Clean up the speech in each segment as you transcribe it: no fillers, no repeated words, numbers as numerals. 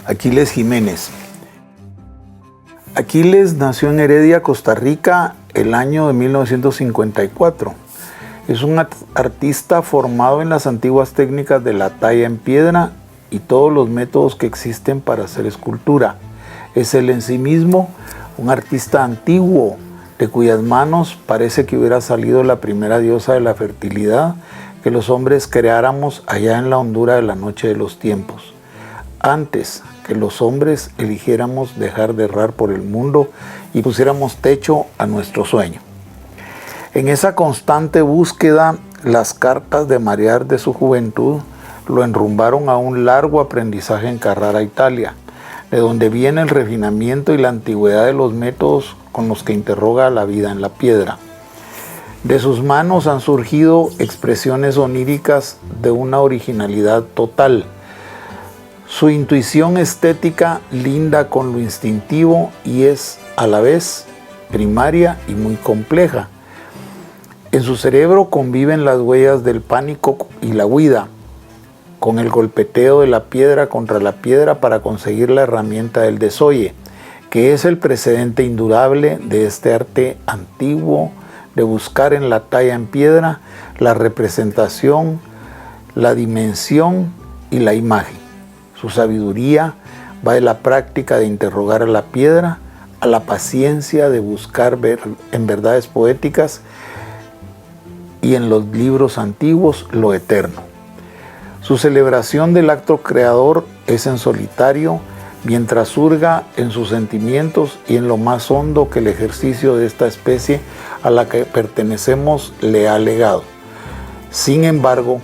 Aquiles Jiménez. Aquiles nació en Heredia, Costa Rica, el año de 1954. Es un artista formado en las antiguas técnicas de la talla en piedra y todos los métodos que existen para hacer escultura. Es él en sí mismo un artista antiguo, de cuyas manos parece que hubiera salido la primera diosa de la fertilidad que los hombres creáramos allá en la hondura de la noche de los tiempos, antes que los hombres eligiéramos dejar de errar por el mundo y pusiéramos techo a nuestro sueño. En esa constante búsqueda, las cartas de marear de su juventud lo enrumbaron a un largo aprendizaje en Carrara, Italia, de donde viene el refinamiento y la antigüedad de los métodos con los que interroga la vida en la piedra. De sus manos han surgido expresiones oníricas de una originalidad total. Su intuición estética linda con lo instintivo y es a la vez primaria y muy compleja. En su cerebro conviven las huellas del pánico y la huida, con el golpeteo de la piedra contra la piedra para conseguir la herramienta del desoye, que es el precedente indudable de este arte antiguo de buscar en la talla en piedra la representación, la dimensión y la imagen. Su sabiduría va de la práctica de interrogar a la piedra, a la paciencia de buscar ver en verdades poéticas y en los libros antiguos lo eterno. Su celebración del acto creador es en solitario, mientras hurga en sus sentimientos y en lo más hondo que el ejercicio de esta especie a la que pertenecemos le ha legado. Sin embargo,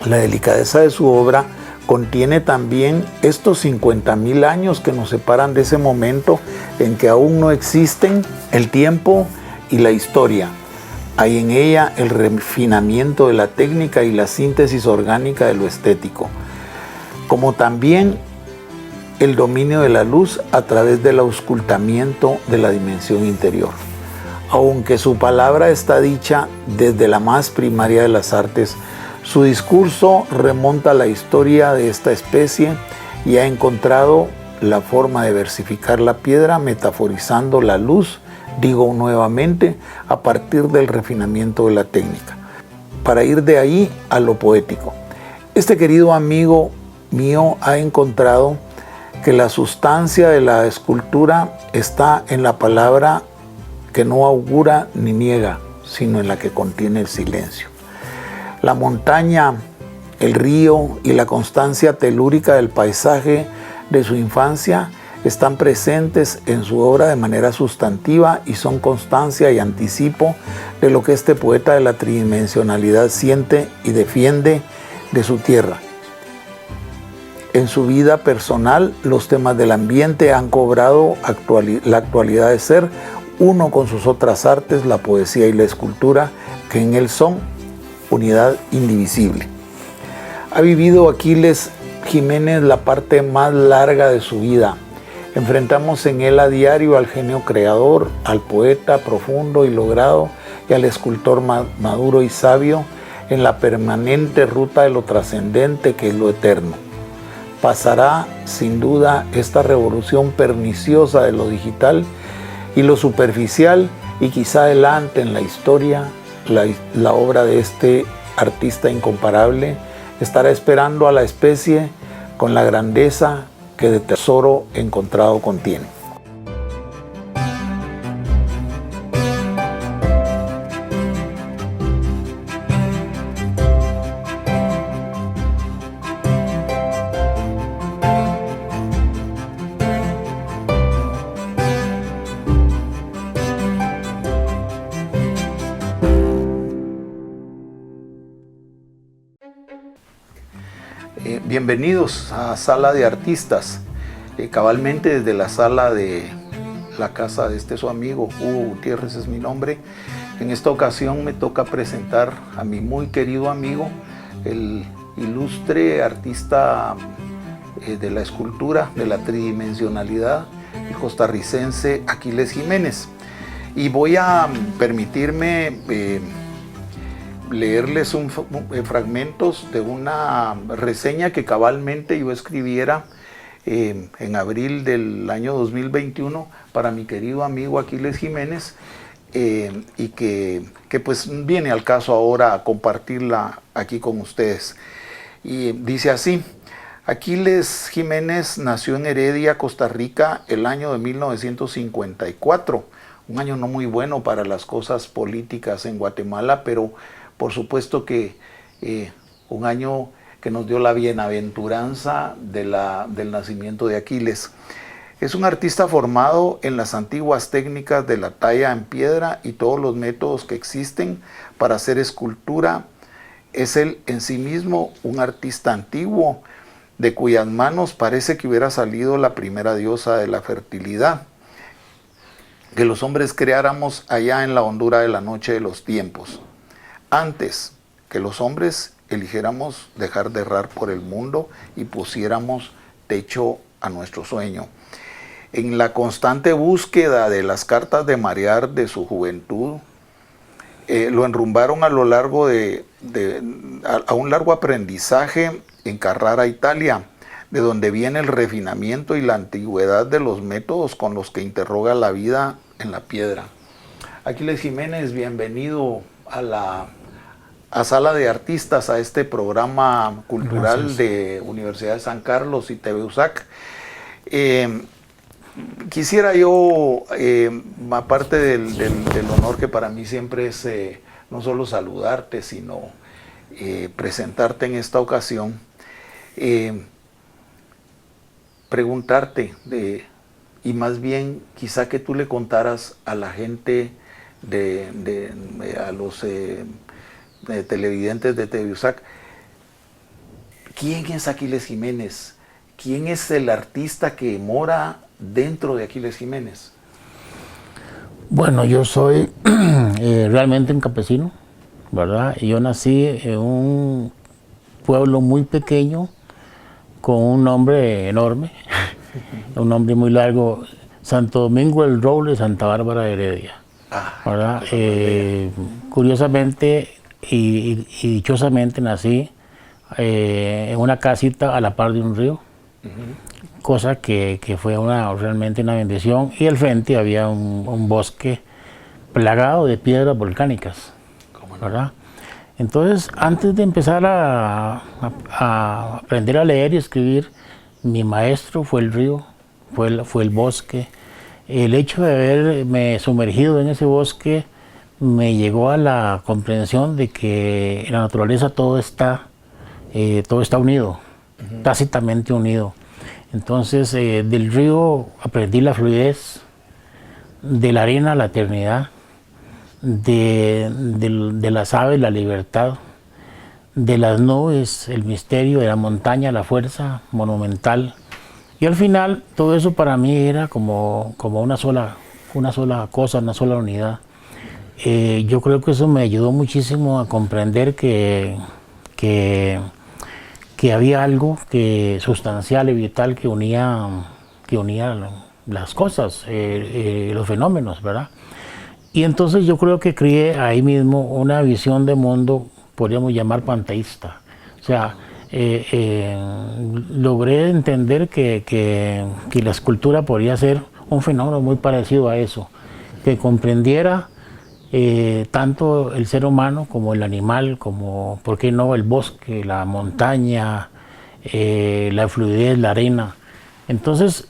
la delicadeza de su obra contiene también estos 50.000 años que nos separan de ese momento en que aún no existen el tiempo y la historia. Hay en ella el refinamiento de la técnica y la síntesis orgánica de lo estético, como también el dominio de la luz a través del auscultamiento de la dimensión interior. Aunque su palabra está dicha desde la más primaria de las artes, su discurso remonta a la historia de esta especie y ha encontrado la forma de versificar la piedra metaforizando la luz, digo nuevamente, a partir del refinamiento de la técnica, para ir de ahí a lo poético. Este querido amigo mío ha encontrado que la sustancia de la escultura está en la palabra que no augura ni niega, sino en la que contiene el silencio. La montaña, el río y la constancia telúrica del paisaje de su infancia están presentes en su obra de manera sustantiva y son constancia y anticipo de lo que este poeta de la tridimensionalidad siente y defiende de su tierra. En su vida personal, los temas del ambiente han cobrado la actualidad de ser uno con sus otras artes, la poesía y la escultura, que en él son unidad indivisible. Ha vivido Aquiles Jiménez la parte más larga de su vida. Enfrentamos en él a diario al genio creador, al poeta profundo y logrado y al escultor maduro y sabio en la permanente ruta de lo trascendente que es lo eterno. Pasará sin duda esta revolución perniciosa de lo digital y lo superficial y quizá adelante en la historia la obra de este artista incomparable estará esperando a la especie con la grandeza que de tesoro encontrado contiene. Bienvenidos a Sala de Artistas, cabalmente desde la sala de la casa de su amigo, Hugo Gutiérrez es mi nombre. En esta ocasión me toca presentar a mi muy querido amigo, el ilustre artista de la escultura, de la tridimensionalidad, el costarricense Aquiles Jiménez. Y voy a permitirme leerles fragmentos de una reseña que cabalmente yo escribiera en abril del año 2021 para mi querido amigo Aquiles Jiménez, y que pues viene al caso ahora a compartirla aquí con ustedes. Y dice así: Aquiles Jiménez nació en Heredia, Costa Rica, el año de 1954, un año no muy bueno para las cosas políticas en Guatemala, pero por supuesto que un año que nos dio la bienaventuranza del nacimiento de Aquiles. Es un artista formado en las antiguas técnicas de la talla en piedra y todos los métodos que existen para hacer escultura. Es él en sí mismo un artista antiguo, de cuyas manos parece que hubiera salido la primera diosa de la fertilidad, que los hombres creáramos allá en la hondura de la noche de los tiempos, antes que los hombres eligiéramos dejar de errar por el mundo y pusiéramos techo a nuestro sueño. En la constante búsqueda de las cartas de marear de su juventud, lo enrumbaron a lo largo a un largo aprendizaje en Carrara, Italia, de donde viene el refinamiento y la antigüedad de los métodos con los que interroga la vida en la piedra. Aquiles Jiménez, bienvenido a Sala de Artistas, a este programa cultural. Gracias. De Universidad de San Carlos y TV USAC. Quisiera yo, aparte del honor que para mí siempre es no solo saludarte, sino presentarte en esta ocasión, preguntarte, y más bien quizá que tú le contaras a la gente, a los televidentes de TV USAC, ¿quién es Aquiles Jiménez? ¿Quién es el artista que mora dentro de Aquiles Jiménez? Bueno, yo soy realmente un campesino, ¿verdad? Yo nací en un pueblo muy pequeño con un nombre enorme, un nombre muy largo, Santo Domingo del Roble, Santa Bárbara de Heredia, ¿verdad? Curiosamente y dichosamente nací en una casita a la par de un río, cosa que fue realmente una bendición, y al frente había un bosque plagado de piedras volcánicas, ¿verdad? Entonces, antes de empezar a aprender a leer y escribir, mi maestro fue el río, fue el bosque. El hecho de haberme sumergido en ese bosque me llegó a la comprensión de que en la naturaleza todo está unido, tácitamente unido. Entonces, del río aprendí la fluidez, de la arena la eternidad, de las aves la libertad, de las nubes el misterio, de la montaña la fuerza monumental. Y al final todo eso para mí era como una sola cosa, una sola unidad. Yo creo que eso me ayudó muchísimo a comprender que había algo sustancial y vital que unía las cosas, los fenómenos, ¿verdad? Y entonces yo creo que creé ahí mismo una visión de mundo, podríamos llamar panteísta. O sea, logré entender que la escultura podría ser un fenómeno muy parecido a eso, que comprendiera tanto el ser humano como el animal, como, ¿por qué no?, el bosque, la montaña, la fluidez, la arena. Entonces,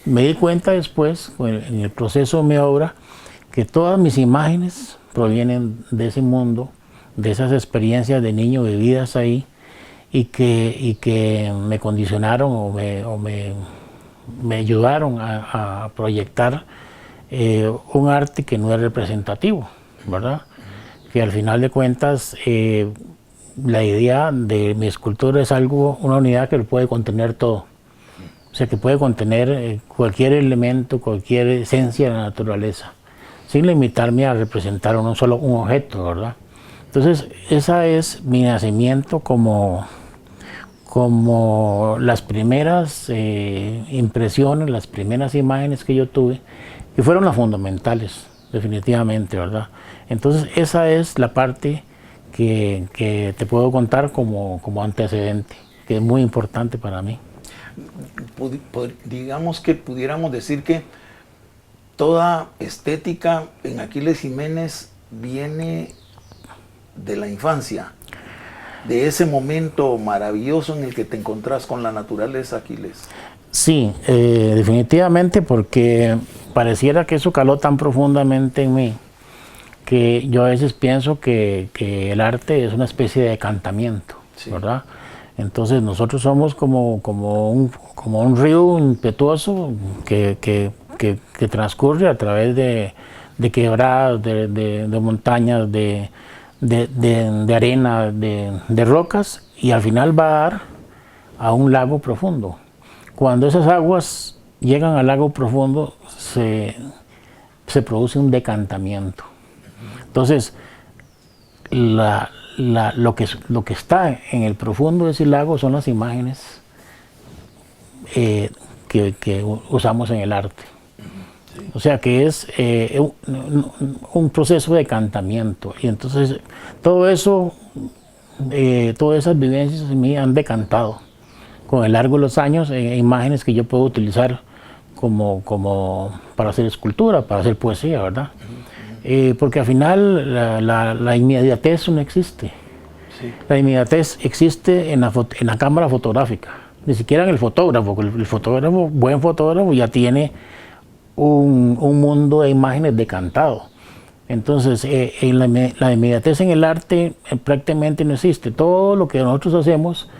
me di cuenta después, en el proceso de mi obra, que todas mis imágenes provienen de ese mundo, de esas experiencias de niño vividas ahí, y que me condicionaron o me ayudaron a proyectar un arte que no es representativo, ¿verdad? Que al final de cuentas la idea de mi escultura es una unidad que lo puede contener todo. O sea, que puede contener cualquier elemento, cualquier esencia de la naturaleza, sin limitarme a representar un objeto, ¿verdad? Entonces, ese es mi nacimiento como las primeras impresiones, las primeras imágenes que yo tuve, que fueron las fundamentales, definitivamente, ¿verdad? Entonces esa es la parte que te puedo contar como antecedente, que es muy importante para mí. Digamos que pudiéramos decir que toda estética en Aquiles Jiménez viene de la infancia, de ese momento maravilloso en el que te encontrás con la naturaleza, Aquiles. Sí, definitivamente, porque pareciera que eso caló tan profundamente en mí que yo a veces pienso que el arte es una especie de decantamiento, sí, ¿verdad? Entonces nosotros somos como un río impetuoso que transcurre a través de quebradas, de montañas, de arena, de rocas, y al final va a dar a un lago profundo. Cuando esas aguas llegan al lago profundo, se produce un decantamiento. Entonces, lo que está en el profundo de ese lago son las imágenes que usamos en el arte. Sí. O sea que es un proceso de decantamiento. Y entonces todo eso, todas esas vivencias en mí han decantado con el largo de los años, imágenes que yo puedo utilizar como para hacer escultura, para hacer poesía, ¿verdad? Porque al final la inmediatez no existe. Sí. La inmediatez existe en la cámara fotográfica, ni siquiera en el fotógrafo, porque el fotógrafo, buen fotógrafo, ya tiene un mundo de imágenes decantado. Entonces, la inmediatez en el arte prácticamente no existe. Todo lo que nosotros hacemos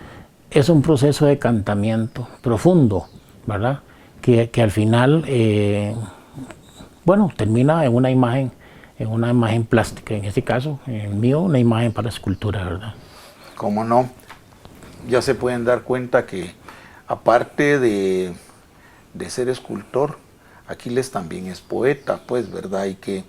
es un proceso de decantamiento profundo, ¿verdad? Que al final, bueno, termina en una imagen plástica, en este caso, en el mío, una imagen para escultura, ¿verdad? ¿Cómo no? Ya se pueden dar cuenta que, aparte de ser escultor, Aquiles también es poeta, pues, ¿verdad? Y que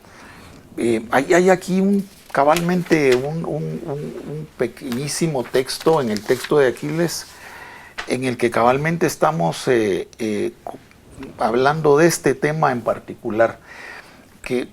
hay aquí cabalmente un pequeñísimo texto, en el texto de Aquiles, en el que cabalmente estamos hablando de este tema en particular, que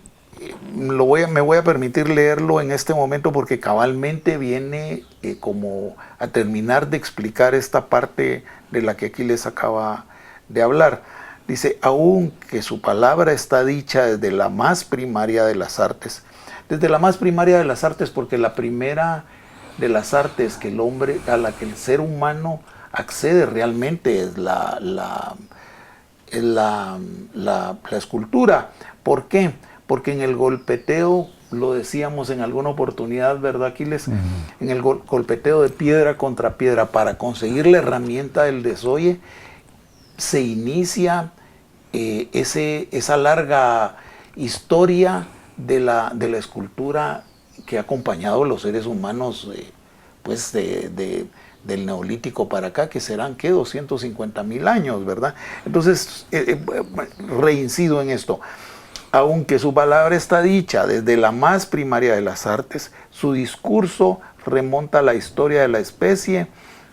me voy a permitir leerlo en este momento porque cabalmente viene como a terminar de explicar esta parte de la que Aquiles acaba de hablar. Dice: aunque su palabra está dicha desde la más primaria de las artes. Desde la más primaria de las artes, porque la primera de las artes que el hombre, a la que el ser humano accede realmente es la escultura. ¿Por qué? Porque en el golpeteo, lo decíamos en alguna oportunidad, ¿verdad, Aquiles? En el golpeteo de piedra contra piedra para conseguir la herramienta del desoye, se inicia esa larga historia de la escultura que ha acompañado a los seres humanos pues del Neolítico para acá, que serán, ¿qué? 250.000 años, ¿verdad? Entonces, reincido en esto. Aunque su palabra está dicha desde la más primaria de las artes, su discurso remonta a la historia de la especie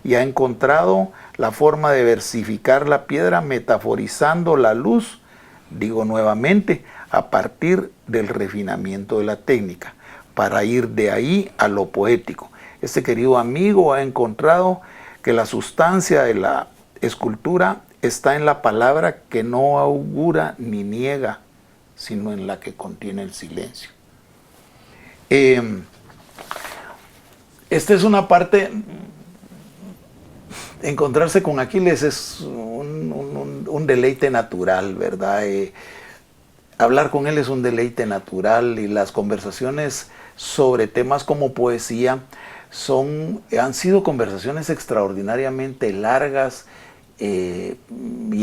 y ha encontrado la forma de versificar la piedra metaforizando la luz, digo nuevamente, a partir del refinamiento de la técnica, para ir de ahí a lo poético. Este querido amigo ha encontrado que la sustancia de la escultura está en la palabra que no augura ni niega, sino en la que contiene el silencio. Esta es una parte. Encontrarse con Aquiles es un deleite natural, ¿verdad? Hablar con él es un deleite natural, y las conversaciones sobre temas como poesía han sido conversaciones extraordinariamente largas y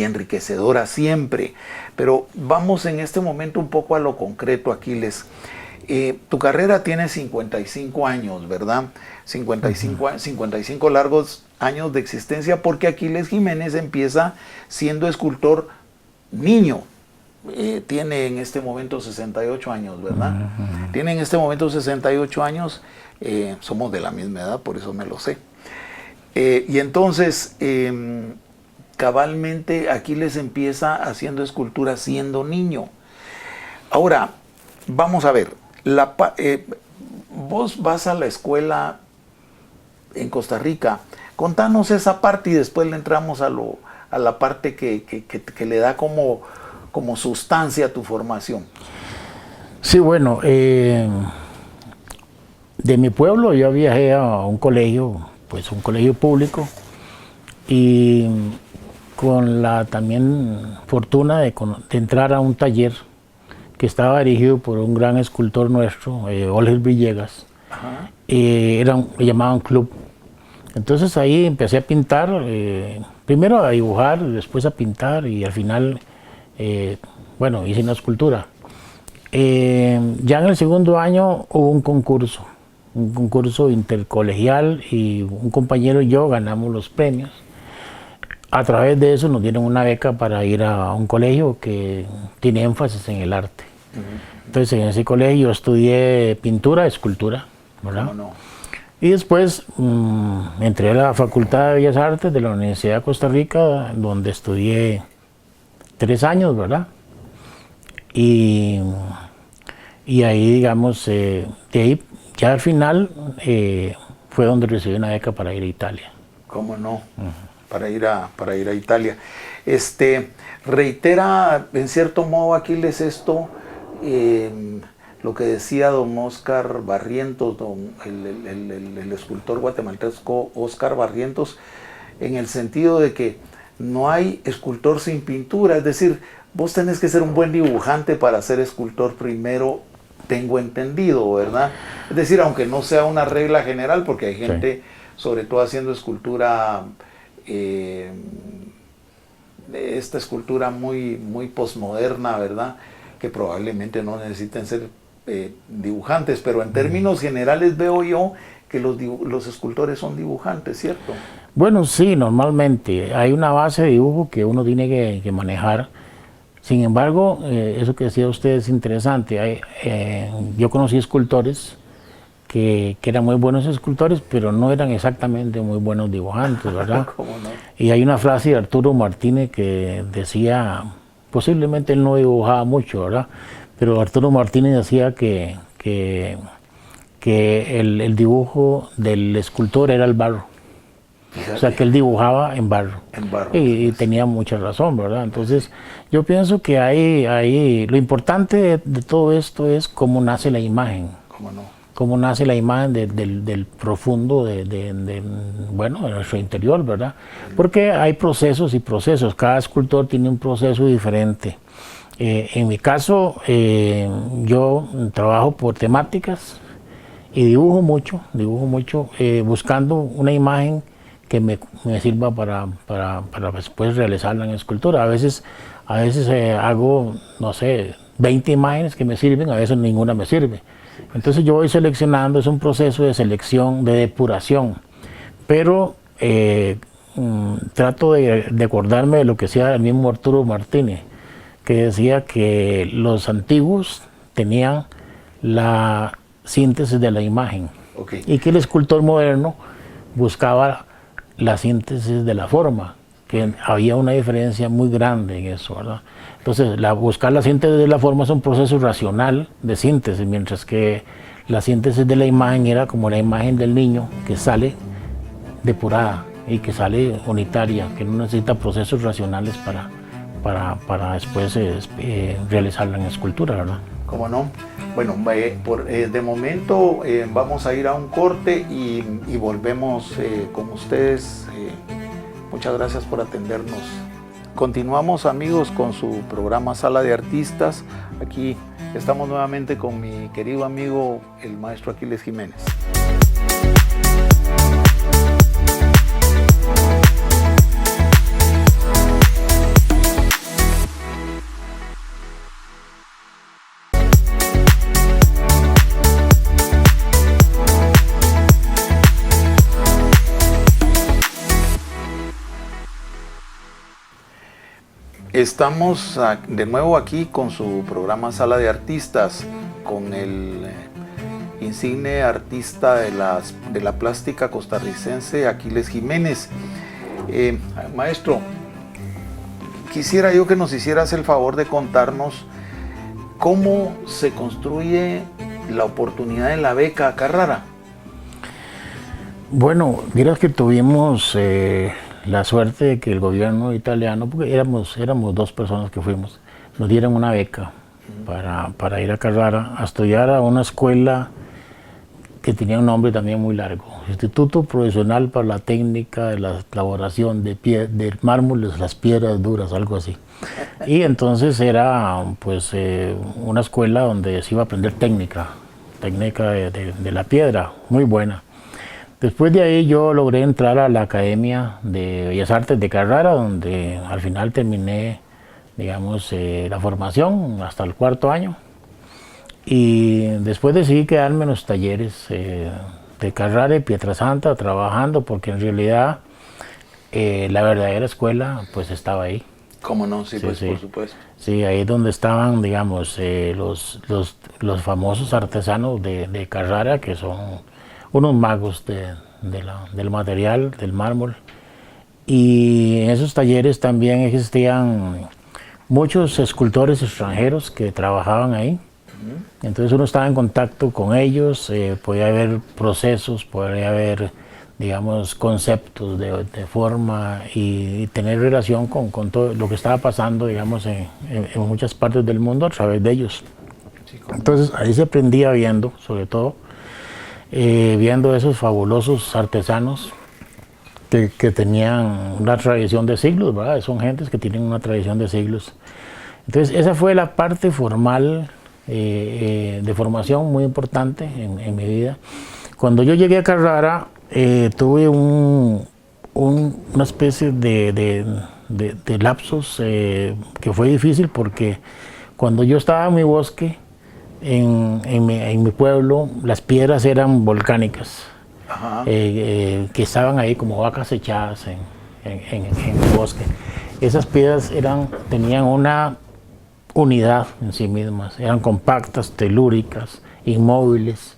enriquecedoras siempre. Pero vamos en este momento un poco a lo concreto, Aquiles. Tu carrera tiene 55 años, ¿verdad? 55 largos años de existencia, porque Aquiles Jiménez empieza siendo escultor niño. Tiene en este momento 68 años, ¿verdad? Tiene en este momento 68 años. Somos de la misma edad, por eso me lo sé. Y entonces, cabalmente, Aquiles empieza haciendo escultura siendo niño. Ahora, vamos a ver. Vos vas a la escuela en Costa Rica. Contanos esa parte y después le entramos a la parte que le da como sustancia a tu formación. Sí, bueno, de mi pueblo yo viajé a un colegio, pues un colegio público, y con la también fortuna de entrar a un taller que estaba dirigido por un gran escultor nuestro, Olger Villegas. Le llamaban club. Entonces ahí empecé a pintar, primero a dibujar, después a pintar y al final, bueno, hice una escultura. Ya en el segundo año hubo un concurso intercolegial y un compañero y yo ganamos los premios. A través de eso nos dieron una beca para ir a un colegio que tiene énfasis en el arte. Entonces en ese colegio estudié pintura, escultura, ¿verdad? No. Y después entré a la Facultad de Bellas Artes de la Universidad de Costa Rica, donde estudié 3 años, ¿verdad? Y ahí, digamos, de ahí, ya al final fue donde recibí una beca para ir a Italia. ¿Cómo no? Para ir a Italia. Reitera, en cierto modo, Aquiles, esto, lo que decía don Óscar Barrientos, el escultor guatemalteco Óscar Barrientos, en el sentido de que no hay escultor sin pintura, es decir, vos tenés que ser un buen dibujante para ser escultor primero, tengo entendido, ¿verdad? Es decir, aunque no sea una regla general, porque hay gente, sobre todo haciendo escultura, esta escultura muy posmoderna, ¿verdad? Que probablemente no necesiten ser dibujantes, pero en términos generales veo yo que los escultores son dibujantes, ¿cierto? Bueno, sí, normalmente hay una base de dibujo que uno tiene que manejar. Sin embargo, eso que decía usted es interesante. Yo conocí escultores que eran muy buenos escultores, pero no eran exactamente muy buenos dibujantes, ¿verdad? ¿Cómo no? Y hay una frase de Arturo Martínez que decía, posiblemente él no dibujaba mucho, ¿verdad? Pero Arturo Martínez decía que el dibujo del escultor era el barro. Fíjate. O sea, que él dibujaba en barro. Y tenía mucha razón, ¿verdad? Entonces, yo pienso que lo importante de todo esto es cómo nace la imagen. ¿Cómo no? Cómo nace la imagen del profundo de nuestro interior, ¿verdad? Porque hay procesos y procesos. Cada escultor tiene un proceso diferente. En mi caso, yo trabajo por temáticas y dibujo mucho, buscando una imagen que me sirva para después realizarla en escultura. A veces hago, no sé, 20 imágenes que me sirven, a veces ninguna me sirve. Entonces yo voy seleccionando, es un proceso de selección, de depuración, pero trato de acordarme de lo que decía el mismo Arturo Martínez, que decía que los antiguos tenían la síntesis de la imagen, y que el escultor moderno buscaba la síntesis de la forma, que había una diferencia muy grande en eso, ¿verdad? Entonces, buscar la síntesis de la forma es un proceso racional de síntesis, mientras que la síntesis de la imagen era como la imagen del niño que sale depurada y que sale unitaria, que no necesita procesos racionales para después realizarla en escultura, ¿verdad? ¿Cómo no? Bueno, de momento vamos a ir a un corte y volvemos con ustedes. Muchas gracias por atendernos. Continuamos, amigos, con su programa Sala de Artistas. Aquí estamos nuevamente con mi querido amigo, el maestro Aquiles Jiménez. Estamos de nuevo aquí con su programa Sala de Artistas, con el insigne artista de la plástica costarricense, Aquiles Jiménez. Maestro, quisiera yo que nos hicieras el favor de contarnos cómo se construye la oportunidad de la beca a Carrara? Bueno, miras que tuvimos la suerte de que el gobierno italiano, porque éramos 2 personas que fuimos, nos dieron una beca para ir a Carrara a estudiar a una escuela que tenía un nombre también muy largo, Instituto Profesional para la Técnica de la Elaboración de Mármoles, las Piedras Duras, algo así. Y entonces era pues una escuela donde se iba a aprender técnica de la piedra, muy buena. Después de ahí yo logré entrar a la Academia de Bellas Artes de Carrara, donde al final terminé, digamos, la formación hasta el 4º año. Y después decidí quedarme en los talleres de Carrara y Pietrasanta trabajando, porque en realidad la verdadera escuela pues estaba ahí. ¿Cómo no? Sí, Sí, pues sí. por supuesto. Sí, ahí es donde estaban, digamos, los famosos artesanos de Carrara, que son unos magos del material, del mármol. Y en esos talleres también existían muchos escultores extranjeros que trabajaban ahí. Entonces uno estaba en contacto con ellos, podía haber procesos, podía haber, digamos, conceptos de forma y tener relación con todo lo que estaba pasando, digamos, en muchas partes del mundo a través de ellos. Sí, Entonces ahí se aprendía viendo, sobre todo, viendo esos fabulosos artesanos que tenían una tradición de siglos, ¿verdad? Son gentes que tienen una tradición de siglos. Entonces esa fue la parte formal de formación muy importante en mi vida. Cuando yo llegué a Carrara, tuve una especie de lapsus que fue difícil, porque cuando yo estaba en mi bosque, en mi pueblo, las piedras eran volcánicas, que estaban ahí como vacas echadas en el bosque. Esas piedras tenían una unidad en sí mismas, eran compactas, telúricas, inmóviles,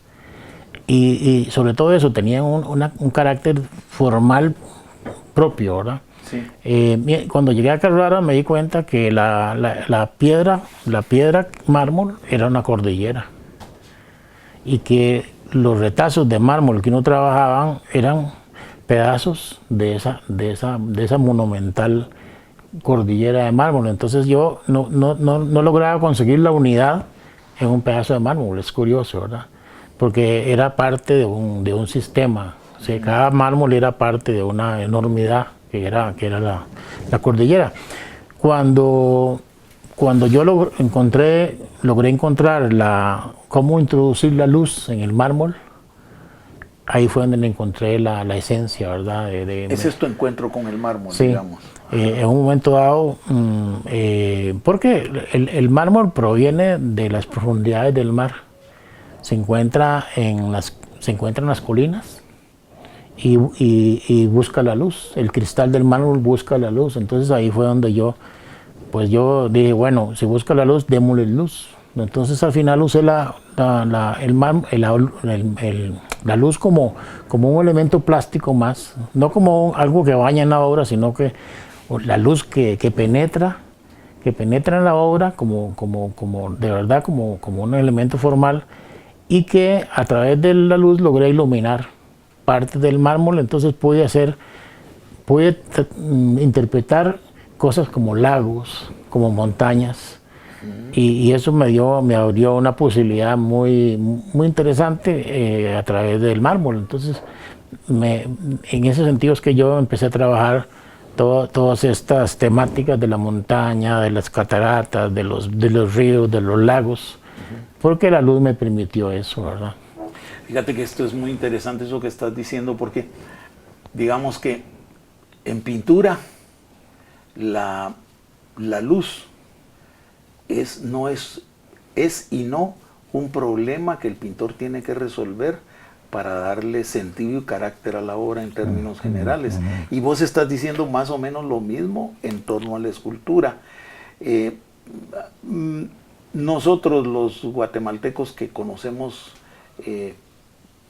y sobre todo eso, tenían un carácter formal propio, ¿verdad? Sí. Cuando llegué a Carrara me di cuenta que la piedra mármol era una cordillera, y que los retazos de mármol que uno trabajaban eran pedazos de esa monumental cordillera de mármol. Entonces yo no lograba conseguir la unidad en un pedazo de mármol. Es curioso, ¿verdad? Porque era parte de un sistema. O sea, cada mármol era parte de una enormidad que era la cordillera. Cuando yo logré encontrar cómo introducir la luz en el mármol, ahí fue donde encontré la esencia, ¿verdad? Ese es tu encuentro con el mármol, sí, digamos. En un momento dado, porque el mármol proviene de las profundidades del mar, se encuentra en las colinas y busca la luz. El cristal del mármol busca la luz. Entonces ahí fue donde yo dije, bueno, si busca la luz, démosle luz. Entonces al final usé la luz como un elemento plástico más, no como algo que baña en la obra, sino que la luz que penetra en la obra como de verdad como un elemento formal, y que a través de la luz logré iluminar parte del mármol. Entonces pude interpretar cosas como lagos, como montañas, y eso me abrió una posibilidad muy interesante a través del mármol. Entonces en ese sentido es que yo empecé a trabajar todas estas temáticas de la montaña, de las cataratas, de los ríos, de los lagos, porque la luz me permitió eso, ¿verdad? Fíjate que esto es muy interesante eso que estás diciendo, porque digamos que en pintura la luz no es un problema que el pintor tiene que resolver para darle sentido y carácter a la obra en términos generales. Y vos estás diciendo más o menos lo mismo en torno a la escultura. Nosotros los guatemaltecos que conocemos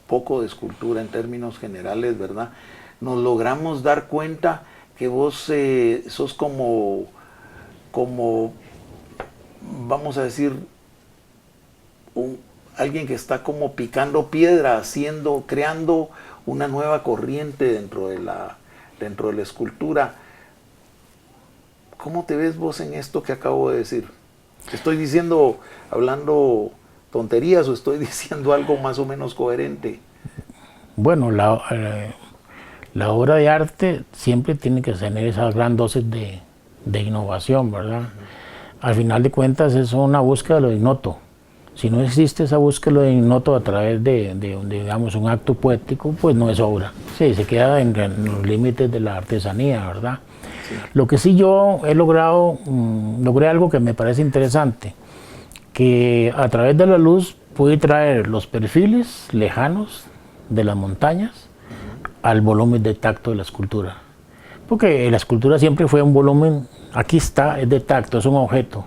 poco de escultura en términos generales, ¿verdad? Nos logramos dar cuenta que vos sos como, vamos a decir, alguien que está como picando piedra, creando una nueva corriente dentro de la escultura. ¿Cómo te ves vos en esto que acabo de decir? ¿Estoy hablando tonterías o estoy diciendo algo más o menos coherente? Bueno, la obra de arte siempre tiene que tener esa gran dosis de innovación, ¿verdad? Al final de cuentas es una búsqueda de lo ignoto. Si no existe esa búsqueda de lo ignoto a través de digamos, un acto poético, pues no es obra. Sí, se queda en los límites de la artesanía, ¿verdad? Sí. Lo que sí yo he logré algo que me parece interesante, que a través de la luz pude traer los perfiles lejanos de las montañas al volumen de tacto de la escultura. Porque la escultura siempre fue un volumen, aquí está, es de tacto, es un objeto.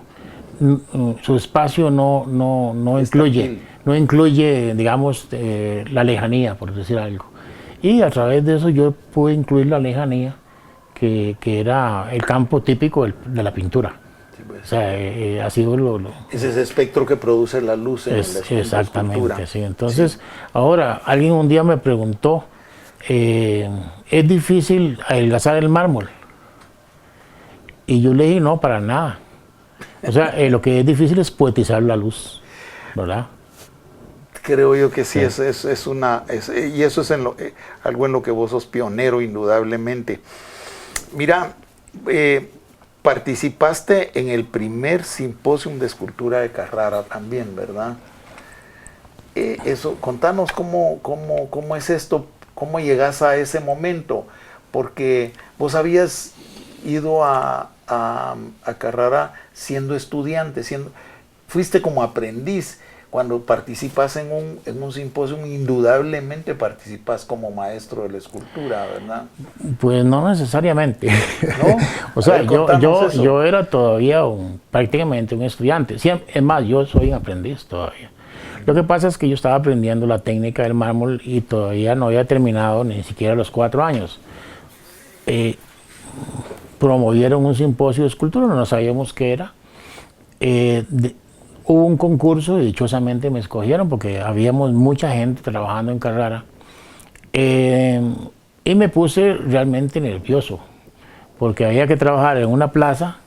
Su espacio no incluye, digamos, la lejanía, por decir algo. Y a través de eso yo pude incluir la lejanía, que era el campo típico de la pintura. Sí, pues. O sea, ha sido es ese espectro que produce la luz en la escultura. Exactamente, sí. Entonces, sí. Ahora, alguien un día me preguntó, ¿es difícil adelgazar el mármol? Y yo le dije, no, para nada. O sea, lo que es difícil es poetizar la luz, ¿verdad? Creo yo que sí, sí. Y eso es algo en lo que vos sos pionero, indudablemente. Mira, participaste en el primer simposio de escultura de Carrara también, ¿verdad? Contanos cómo es esto, cómo llegas a ese momento, porque vos habías ido a Carrara siendo estudiante, fuiste como aprendiz. Cuando participas en un simposio, indudablemente participas como maestro de la escultura, ¿verdad? Pues no necesariamente. ¿No? O sea, yo era todavía prácticamente un estudiante. Es más, yo soy un aprendiz todavía. Lo que pasa es que yo estaba aprendiendo la técnica del mármol y todavía no había terminado ni siquiera los 4 años. Promovieron un simposio de escultura, no sabíamos qué era. Hubo un concurso y dichosamente me escogieron porque habíamos mucha gente trabajando en Carrara. Y me puse realmente nervioso porque había que trabajar en una plaza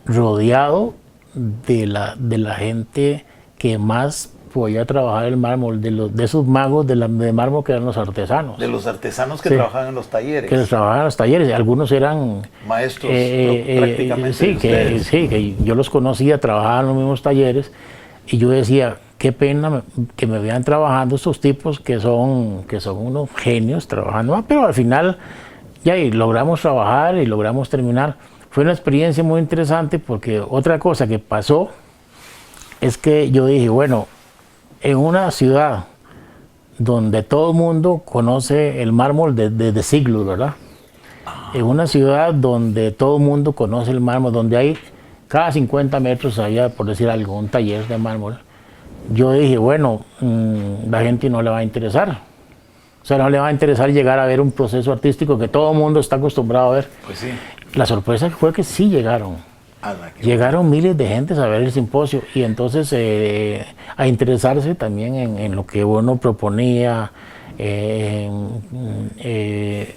rodeado de la gente que más podía trabajar el mármol, de esos magos de mármol que eran los artesanos. De los artesanos que trabajaban en los talleres. Que trabajaban en los talleres, algunos eran maestros prácticamente. Sí, que yo los conocía, trabajaban en los mismos talleres y yo decía, qué pena que me vean trabajando estos tipos que son unos genios trabajando, pero al final ya logramos trabajar y logramos terminar. Fue una experiencia muy interesante porque otra cosa que pasó es que yo dije, bueno, en una ciudad donde todo el mundo conoce el mármol desde siglos, ¿verdad? En una ciudad donde todo el mundo conoce el mármol, donde hay cada 50 metros había, por decir algo, un taller de mármol. Yo dije, bueno, la gente no le va a interesar. O sea, no le va a interesar llegar a ver un proceso artístico que todo el mundo está acostumbrado a ver. Pues sí. La sorpresa fue que sí llegaron. Llegaron miles de gentes a ver el simposio y entonces a interesarse también en lo que uno proponía,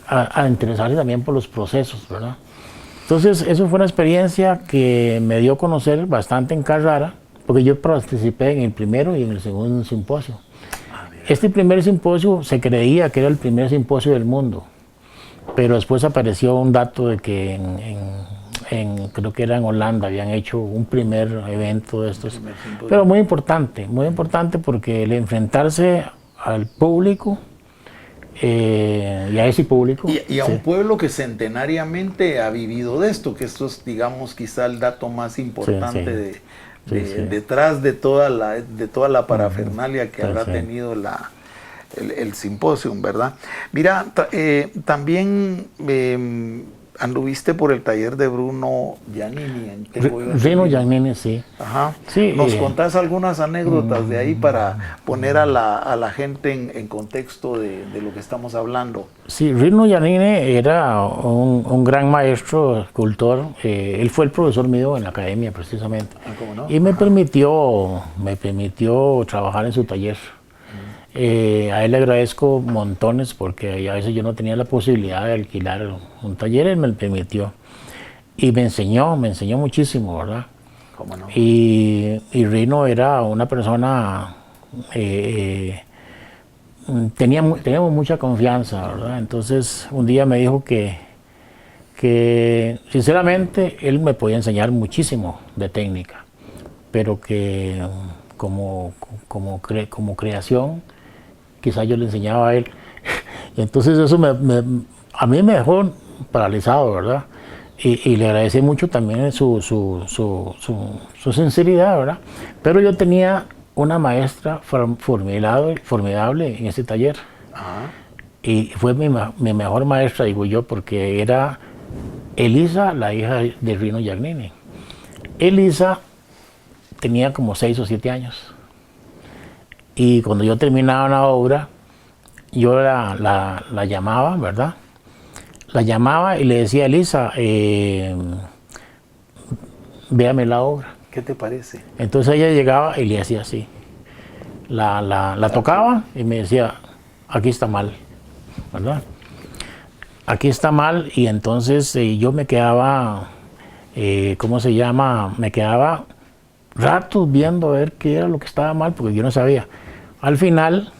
a interesarse también por los procesos, ¿verdad? Entonces eso fue una experiencia que me dio a conocer bastante en Carrara, porque yo participé en el primero y en el segundo simposio. Este primer simposio se creía que era el primer simposio del mundo, pero después apareció un dato de que creo que era en Holanda, habían hecho un primer evento de estos, pero muy importante porque el enfrentarse al público y a ese público. Y a un pueblo que centenariamente ha vivido de esto, que esto es, digamos, quizá el dato más importante detrás de toda la parafernalia que habrá tenido el simposio, ¿verdad? Mira, también anduviste por el taller de Bruno Giannini. Rino Giannini, sí. Ajá. Sí, ¿Nos contás algunas anécdotas de ahí para poner a la gente en contexto de lo que estamos hablando? Sí, Rino Giannini era un gran maestro, escultor. Él fue el profesor mío en la academia, precisamente. ¿Cómo no? Y me permitió trabajar en su taller. A él le agradezco montones porque a veces yo no tenía la posibilidad de alquilar un taller, él me lo permitió. Y me enseñó muchísimo, ¿verdad? ¿Cómo no? Y Rino era una persona, teníamos mucha confianza, ¿verdad? Entonces un día me dijo que sinceramente él me podía enseñar muchísimo de técnica, pero que como creación, quizás yo le enseñaba a él. Y entonces eso a mí me dejó paralizado, ¿verdad? Y le agradecí mucho también su sinceridad, ¿verdad? Pero yo tenía una maestra formidable en ese taller. Ajá. Y fue mi mejor maestra, digo yo, porque era Elisa, la hija de Rino Giannini. Elisa tenía como 6 o 7 años. Y cuando yo terminaba una obra, yo la llamaba, ¿verdad? La llamaba y le decía, Elisa, véame la obra. ¿Qué te parece? Entonces ella llegaba y le hacía así. La tocaba y me decía, aquí está mal, ¿verdad? Aquí está mal, y entonces yo me quedaba, ¿cómo se llama? Me quedaba ratos viendo a ver qué era lo que estaba mal, porque yo no sabía. Al final,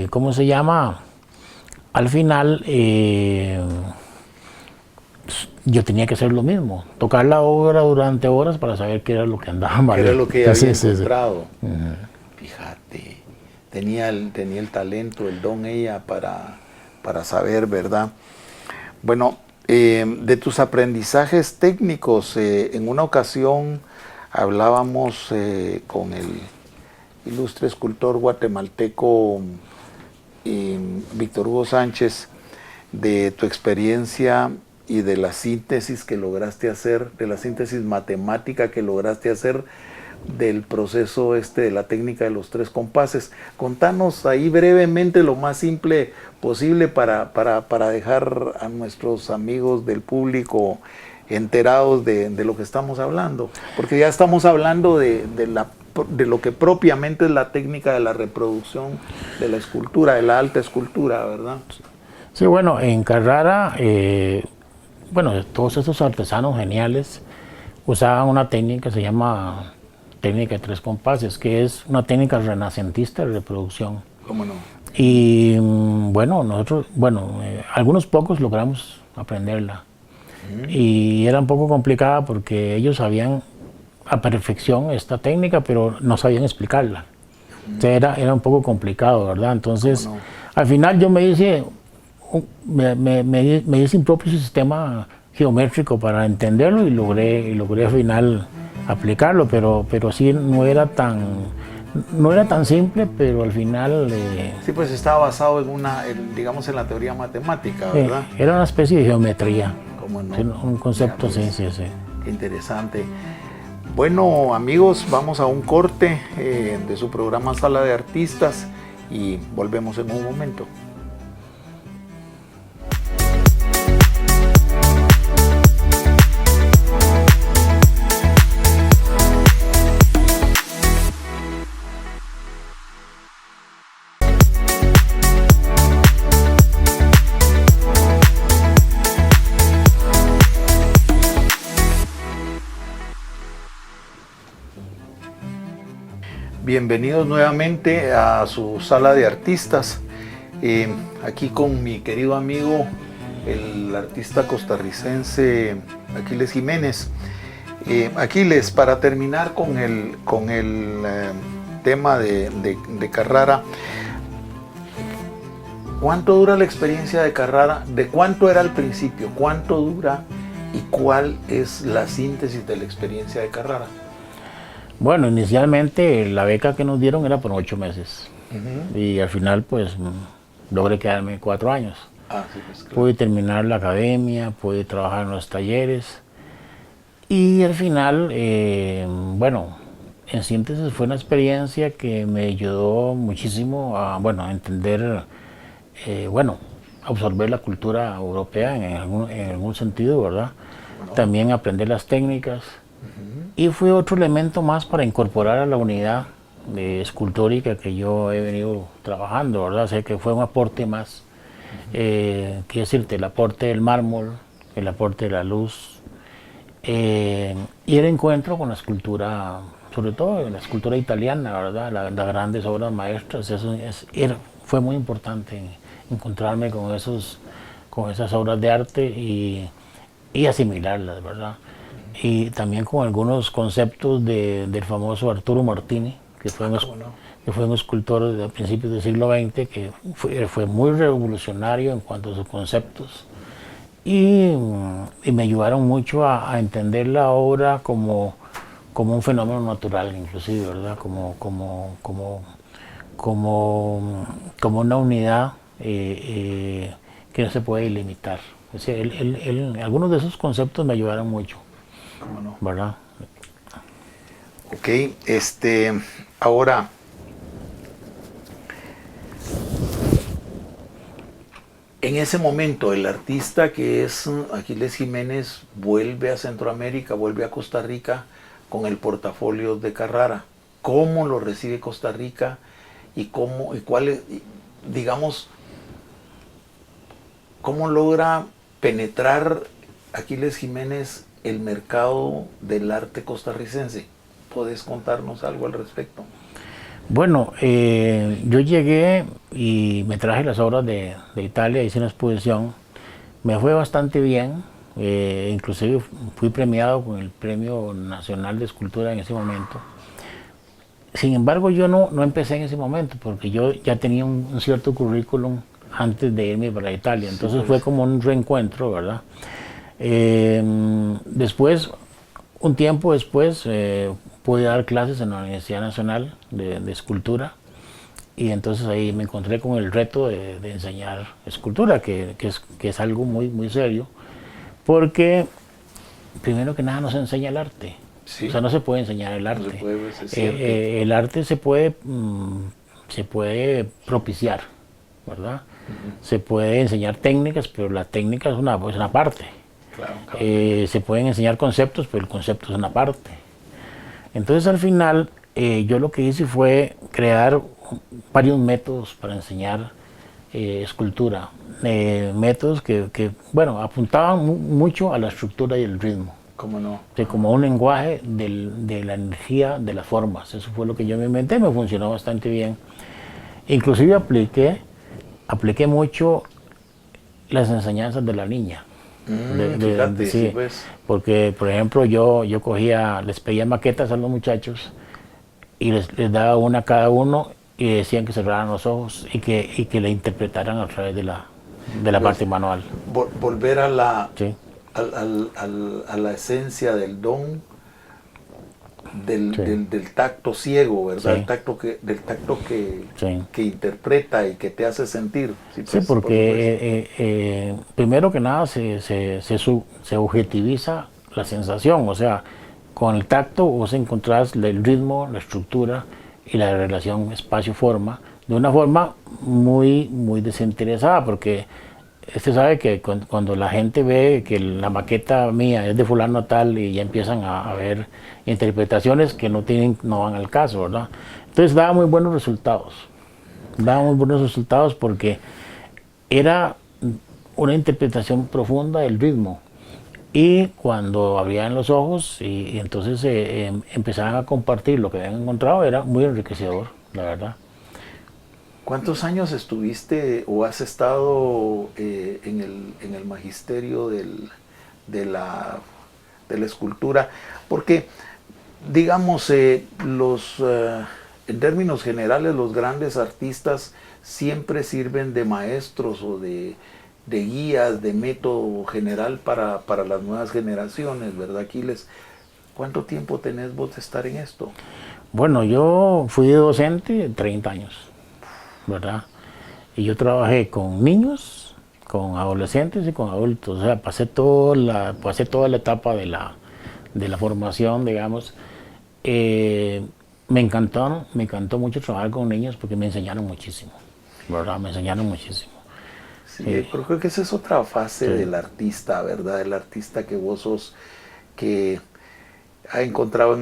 ¿cómo se llama? Al final, yo tenía que hacer lo mismo, tocar la obra durante horas para saber qué era lo que andaba mal. ¿Qué era lo que había Sí. encontrado? Uh-huh. Fíjate, tenía el talento, el don ella para saber, ¿verdad? Bueno, de tus aprendizajes técnicos, en una ocasión hablábamos con el ilustre escultor guatemalteco Víctor Hugo Sánchez de tu experiencia y de la síntesis que lograste hacer, de la síntesis matemática que lograste hacer del proceso de la técnica de los 3 compases. Contanos ahí brevemente, lo más simple posible, para dejar a nuestros amigos del público enterados de lo que estamos hablando, porque ya estamos hablando de lo que propiamente es la técnica de la reproducción de la escultura, de la alta escultura, ¿verdad? Sí, bueno, en Carrara, todos estos artesanos geniales usaban una técnica que se llama técnica de 3 compases, que es una técnica renacentista de reproducción. ¿Cómo no? Y nosotros, algunos pocos logramos aprenderla. Y era un poco complicada porque ellos sabían a perfección esta técnica, pero no sabían explicarla. Entonces era un poco complicado, ¿verdad? Entonces, al final yo me hice un propio sistema geométrico para entenderlo, y logré al final aplicarlo, pero sí no era tan simple, pero al final... sí, pues estaba basado digamos en la teoría matemática, ¿verdad? Era una especie de geometría. ¿Cómo no? Sí, un concepto, sí. Qué interesante. Bueno, amigos, vamos a un corte de su programa Sala de Artistas y volvemos en un momento. Bienvenidos nuevamente a su Sala de Artistas, aquí con mi querido amigo, el artista costarricense Aquiles Jiménez. Aquiles, para terminar con el tema de Carrara, ¿cuánto dura la experiencia de Carrara? ¿De cuánto era al principio? ¿Cuánto dura? ¿Y cuál es la síntesis de la experiencia de Carrara? Bueno, inicialmente la beca que nos dieron era por 8 meses. Y al final, pues, logré quedarme 4 años. Ah, sí, pues, claro. Pude terminar la academia, pude trabajar en los talleres y al final, bueno, en síntesis fue una experiencia que me ayudó muchísimo a, bueno, a entender, bueno, absorber la cultura europea en algún sentido, ¿verdad? Bueno. También aprender las técnicas y fue otro elemento más para incorporar a la unidad escultórica que yo he venido trabajando, ¿verdad? O sea que fue un aporte más, quiero decirte, el aporte del mármol, el aporte de la luz, y el encuentro con la escultura, sobre todo la escultura italiana, ¿verdad? Las grandes obras maestras, fue muy importante encontrarme con esas obras de arte y asimilarlas, ¿verdad? Y también con algunos conceptos del famoso Arturo Martini, que fue un escultor de principios del siglo XX, que fue muy revolucionario en cuanto a sus conceptos. Y me ayudaron mucho a entender la obra como un fenómeno natural, inclusive, ¿verdad? Como una unidad que no se puede limitar. O sea, algunos de esos conceptos me ayudaron mucho. ¿Cómo no? ¿Verdad? Ok, ahora, en ese momento el artista que es Aquiles Jiménez vuelve a Centroamérica, vuelve a Costa Rica con el portafolio de Carrara. ¿Cómo lo recibe Costa Rica y cuál es, digamos, cómo logra penetrar Aquiles Jiménez el mercado del arte costarricense? ¿Puedes contarnos algo al respecto? Bueno, yo llegué y me traje las obras de Italia, hice una exposición, me fue bastante bien, inclusive fui premiado con el Premio Nacional de Escultura en ese momento. Sin embargo, yo no empecé en ese momento porque yo ya tenía un cierto currículum antes de irme para Italia, entonces Sí, pues. fue como un reencuentro, ¿verdad? Después, un tiempo después, pude dar clases en la Universidad Nacional de Escultura y entonces ahí me encontré con el reto de enseñar escultura, que es algo muy serio, porque primero que nada no se enseña el arte. Sí. O sea, no se puede enseñar el arte. No se puede, pues, es cierto. El arte se puede propiciar, ¿verdad? Se puede enseñar técnicas, pero la técnica es una parte. Claro, Se pueden enseñar conceptos, pero el concepto es una parte. Entonces al final yo lo que hice fue crear varios métodos para enseñar escultura. Métodos que, bueno, apuntaban mucho a la estructura y el ritmo. ¿Cómo no? Como un lenguaje de la energía de las formas. Eso fue lo que yo me inventé, me funcionó bastante bien. Inclusive apliqué mucho las enseñanzas de la niña. Fíjate, Sí, sí, pues. porque por ejemplo yo les pedía maquetas a los muchachos y les daba una a cada uno y decían que cerraran los ojos y que la interpretaran a través de la Pues, parte manual. Volver a la, Sí, a la esencia del don, Sí. del tacto ciego, ¿verdad? Sí. Del tacto Sí. que interpreta y que te hace sentir. Sí, pues, porque primero que nada se objetiviza la sensación, o sea, con el tacto vos encontrás el ritmo, la estructura y la relación espacio-forma de una forma muy desinteresada, porque usted sabe que cuando la gente ve que la maqueta mía es de fulano tal y ya empiezan a ver interpretaciones que no van al caso, ¿verdad? Entonces daba muy buenos resultados. Daba muy buenos resultados porque era una interpretación profunda del ritmo. Y cuando abrían los ojos y entonces empezaban a compartir lo que habían encontrado, era muy enriquecedor, la verdad. ¿Cuántos años estuviste o has estado en el magisterio de la escultura? Porque, digamos, en términos generales, los grandes artistas siempre sirven de maestros o de guías, de método general para las nuevas generaciones, ¿verdad, Aquiles? ¿Cuánto tiempo tenés vos de estar en esto? Bueno, yo fui docente 30 años, ¿verdad? Y yo trabajé con niños, con adolescentes y con adultos. O sea, pasé toda la etapa de la formación, digamos. Me encantó mucho trabajar con niños porque me enseñaron muchísimo, ¿verdad? Me enseñaron muchísimo. Sí, pero creo que esa es otra fase del artista, ¿verdad? El artista que vos sos, que ha encontrado,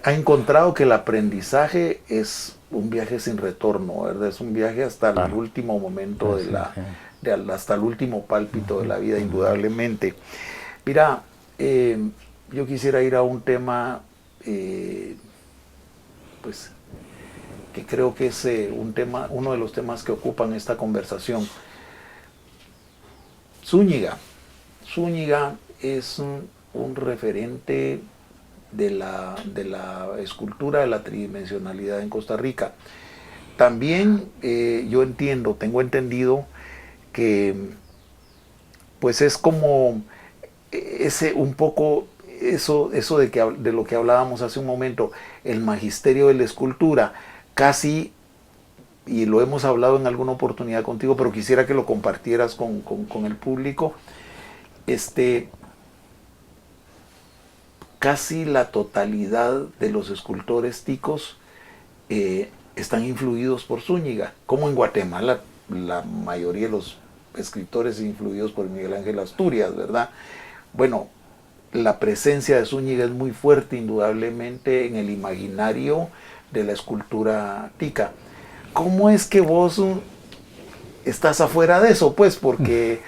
ha encontrado que el aprendizaje es un viaje sin retorno, ¿verdad? Es un viaje hasta el último momento hasta el último pálpito de la vida, indudablemente. Mira, yo quisiera ir a un tema, pues, que creo que es uno de los temas que ocupan esta conversación. Zúñiga es un referente de la escultura de la tridimensionalidad en Costa Rica. También tengo entendido que pues es como un poco eso de lo que hablábamos hace un momento, el magisterio de la escultura, casi, y lo hemos hablado en alguna oportunidad contigo, pero quisiera que lo compartieras con el público. Casi la totalidad de los escultores ticos están influidos por Zúñiga, como en Guatemala la mayoría de los escritores influidos por Miguel Ángel Asturias, ¿verdad? Bueno, la presencia de Zúñiga es muy fuerte, indudablemente, en el imaginario de la escultura tica. ¿Cómo es que vos estás afuera de eso? Pues porque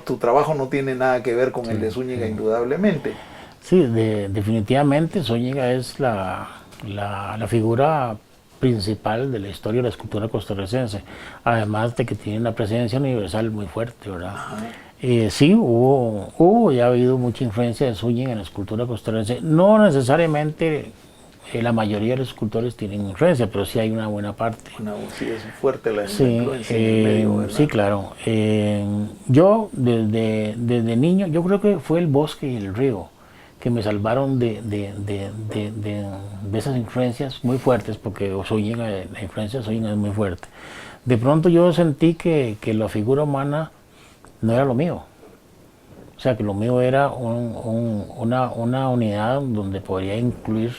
tu trabajo no tiene nada que ver con el de Zúñiga, indudablemente. Sí, definitivamente Zúñiga es la figura principal de la historia de la escultura costarricense, además de que tiene una presencia universal muy fuerte, ¿verdad? Sí, hubo y ha habido mucha influencia de Zúñiga en la escultura costarricense. No necesariamente la mayoría de los escultores tienen influencia, pero sí hay una buena parte. Sí, es fuerte la influencia en el medio, ¿verdad? Sí, claro. Yo desde niño, yo creo que fue el bosque y el río que me salvaron de esas influencias muy fuertes, porque la influencia de Zúñiga es muy fuerte. De pronto yo sentí que la figura humana no era lo mío. O sea, que lo mío era una unidad donde podría incluir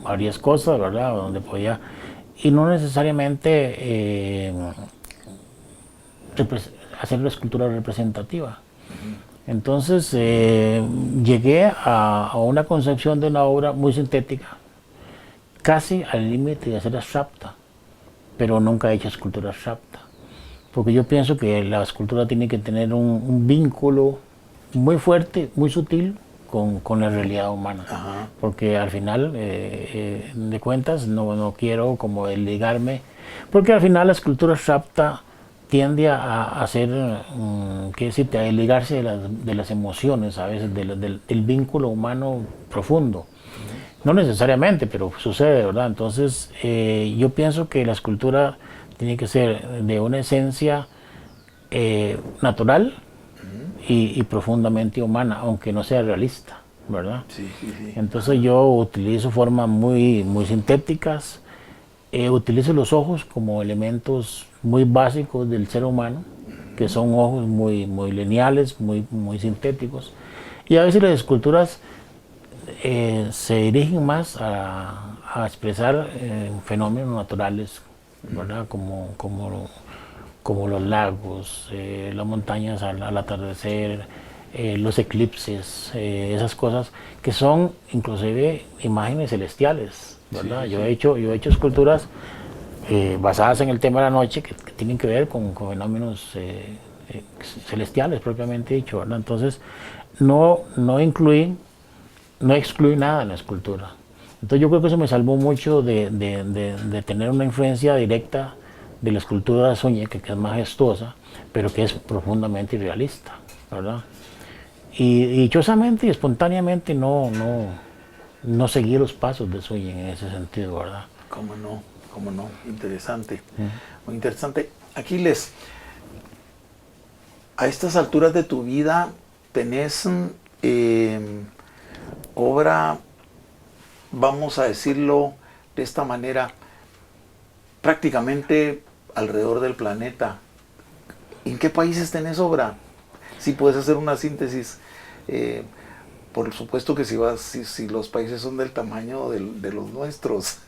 varias cosas, ¿verdad? Donde podía, y no necesariamente hacer la escultura representativa. Entonces llegué a una concepción de una obra muy sintética, casi al límite de ser abstracta, pero nunca he hecho escultura abstracta, porque yo pienso que la escultura tiene que tener un vínculo muy fuerte, muy sutil con la realidad humana. Ajá. Porque al final de cuentas no quiero como ligarme, porque al final la escultura abstracta tiende a hacer, ¿qué decirte?, a ligarse de las emociones, a veces del vínculo humano profundo. No necesariamente, pero sucede, ¿verdad? Entonces, yo pienso que la escultura tiene que ser de una esencia natural y profundamente humana, aunque no sea realista, ¿verdad? Sí. Entonces yo utilizo formas muy sintéticas, utilizo los ojos como elementos muy básicos del ser humano, que son ojos muy lineales, muy sintéticos, y a veces las esculturas se dirigen más a expresar fenómenos naturales, ¿verdad? Como los lagos, las montañas al atardecer, los eclipses, esas cosas que son inclusive imágenes celestiales, ¿verdad? Sí. Yo he hecho esculturas basadas en el tema de la noche que tienen que ver con fenómenos celestiales propiamente dicho, ¿verdad? Entonces no excluí nada en la escultura. Entonces yo creo que eso me salvó mucho de tener una influencia directa de la escultura de Zúñiga, que es majestuosa, pero que es profundamente irrealista, ¿verdad? Y dichosamente y espontáneamente no seguí los pasos de Zúñiga en ese sentido, ¿verdad? ¿Cómo no? Interesante. Muy interesante. Aquiles, a estas alturas de tu vida tenés obra, vamos a decirlo de esta manera, prácticamente alrededor del planeta, ¿En qué países tenés obra? Si puedes hacer una síntesis. Por supuesto que si los países son del tamaño de los nuestros,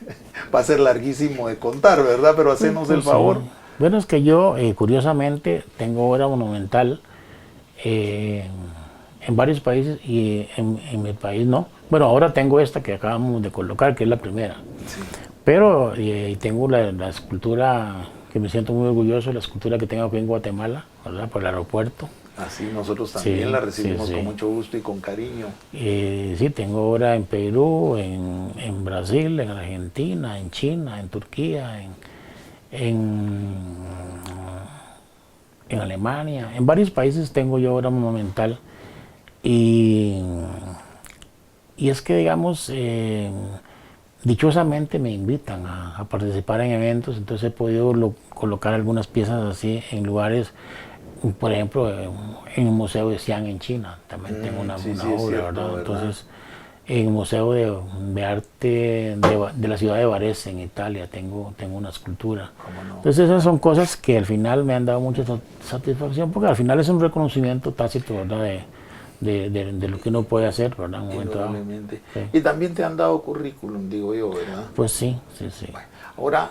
va a ser larguísimo de contar, ¿verdad? Pero hacenos el favor. Sí. Bueno, es que yo, curiosamente, tengo obra monumental en varios países y en mi país no. Bueno, ahora tengo esta que acabamos de colocar, que es la primera. Sí. Pero tengo la escultura, que me siento muy orgulloso, la escultura que tengo aquí en Guatemala, ¿verdad? Por el aeropuerto. Así nosotros también Sí, la recibimos sí. con mucho gusto y con cariño. Sí, tengo obra en Perú, en Brasil, en Argentina, en China, en Turquía, en Alemania, en varios países tengo yo obra monumental. Y es que, digamos, dichosamente me invitan a participar en eventos, entonces he podido colocar algunas piezas así en lugares, por ejemplo, en el Museo de Xi'an en China, también tengo una sí, obra, cierto, ¿verdad? ¿verdad? Entonces, en el Museo de Arte de la ciudad de Varese, en Italia, tengo una escultura. ¿Cómo no? Entonces esas son cosas que al final me han dado mucha satisfacción, porque al final es un reconocimiento tácito, ¿verdad? De lo que uno puede hacer, ¿verdad? En un momento dado. Sí. Y también te han dado currículum, digo yo, ¿verdad? Pues sí. Bueno, ahora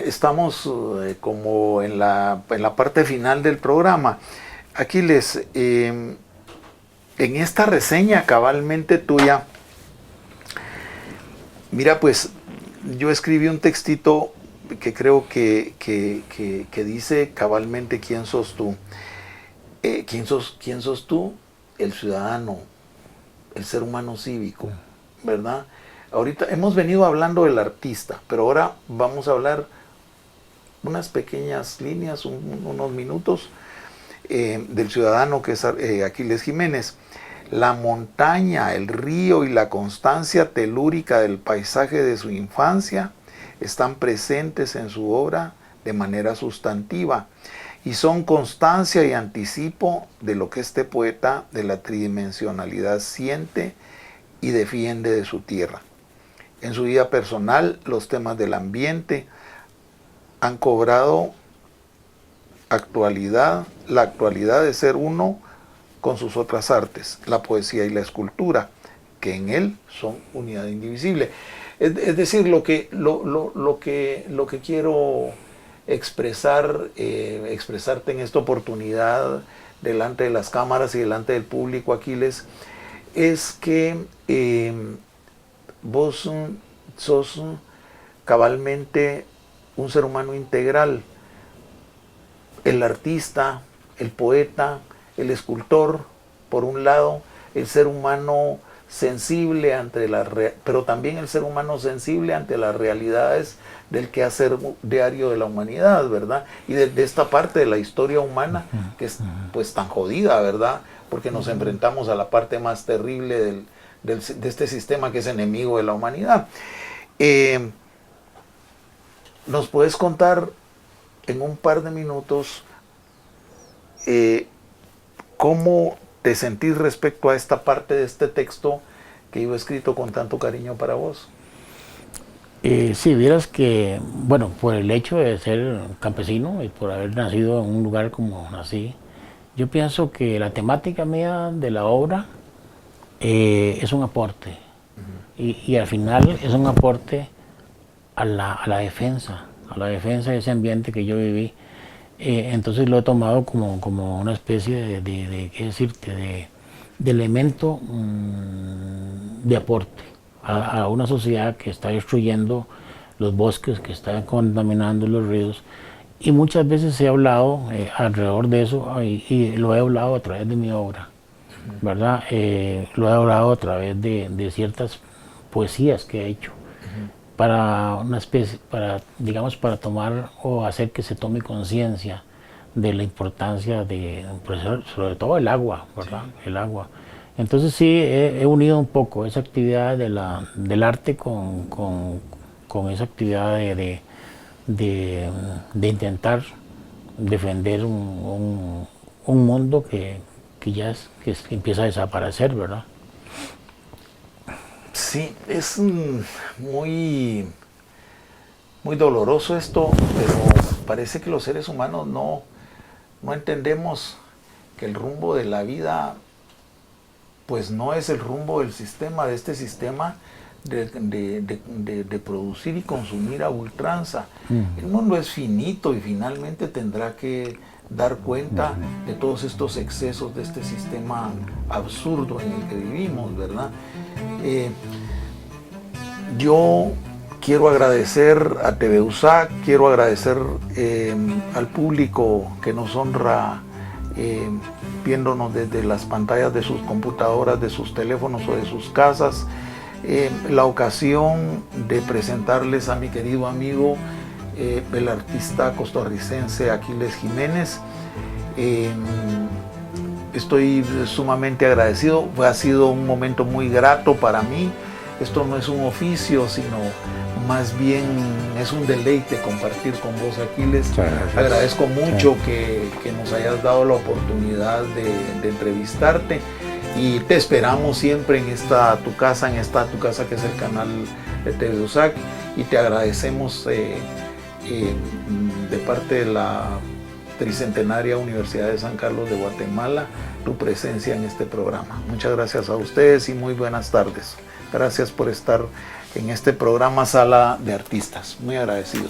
estamos como en la parte final del programa. Aquiles, en esta reseña cabalmente tuya, mira, pues yo escribí un textito que creo que dice cabalmente quién sos tú. ¿Quién sos tú? El ciudadano, el ser humano cívico, ¿verdad? Ahorita hemos venido hablando del artista, pero ahora vamos a hablar unas pequeñas líneas, unos minutos, del ciudadano que es Aquiles Jiménez. La montaña, el río y la constancia telúrica del paisaje de su infancia están presentes en su obra de manera sustantiva y son constancia y anticipo de lo que este poeta de la tridimensionalidad siente y defiende de su tierra. En su vida personal, los temas del ambiente han cobrado actualidad, la actualidad de ser uno con sus otras artes, la poesía y la escultura, que en él son unidad indivisible. Es decir, lo que quiero expresarte en esta oportunidad delante de las cámaras y delante del público, Aquiles, es que vos sos cabalmente un ser humano integral, el artista, el poeta, el escultor, por un lado, el ser humano sensible pero también el ser humano sensible ante las realidades del quehacer diario de la humanidad, ¿verdad? Y de esta parte de la historia humana que es pues tan jodida, ¿verdad? Porque nos enfrentamos a la parte más terrible de este sistema que es enemigo de la humanidad. ¿Nos puedes contar en un par de minutos cómo te sentís respecto a esta parte de este texto que yo he escrito con tanto cariño para vos? Sí, vieras que, bueno, por el hecho de ser campesino y por haber nacido en un lugar como nací, yo pienso que la temática mía de la obra es un aporte. Y al final es un aporte a la defensa de ese ambiente que yo viví. Entonces lo he tomado como una especie ¿qué decirte? De elemento de aporte a una sociedad que está destruyendo los bosques, que está contaminando los ríos. Y muchas veces he hablado alrededor de eso y lo he hablado a través de mi obra, ¿verdad? Lo he hablado a través de ciertas poesías que he hecho para una especie, digamos, para tomar o hacer que se tome conciencia de la importancia pues, sobre todo el agua, ¿verdad? Sí. El agua. Entonces sí, he unido un poco esa actividad del arte con esa actividad de intentar defender un mundo que empieza a desaparecer, ¿verdad? Sí, es muy doloroso esto, parece que los seres humanos no entendemos que el rumbo de la vida pues no es el rumbo del sistema, de este sistema de producir y consumir a ultranza. El mundo es finito y finalmente tendrá que dar cuenta de todos estos excesos de este sistema absurdo en el que vivimos, ¿verdad? Yo quiero agradecer a TV USAC, quiero agradecer al público que nos honra viéndonos desde las pantallas de sus computadoras, de sus teléfonos o de sus casas, la ocasión de presentarles a mi querido amigo, el artista costarricense Aquiles Jiménez. Estoy sumamente agradecido, ha sido un momento muy grato para mí. Esto no es un oficio, sino más bien es un deleite compartir con vos, Aquiles. Agradezco mucho que nos hayas dado la oportunidad de entrevistarte y te esperamos siempre en tu casa que es el canal de TV USAC, y te agradecemos de parte de la Tricentenaria Universidad de San Carlos de Guatemala tu presencia en este programa. Muchas gracias a ustedes y muy buenas tardes. Gracias por estar en este programa Sala de Artistas. Muy agradecido.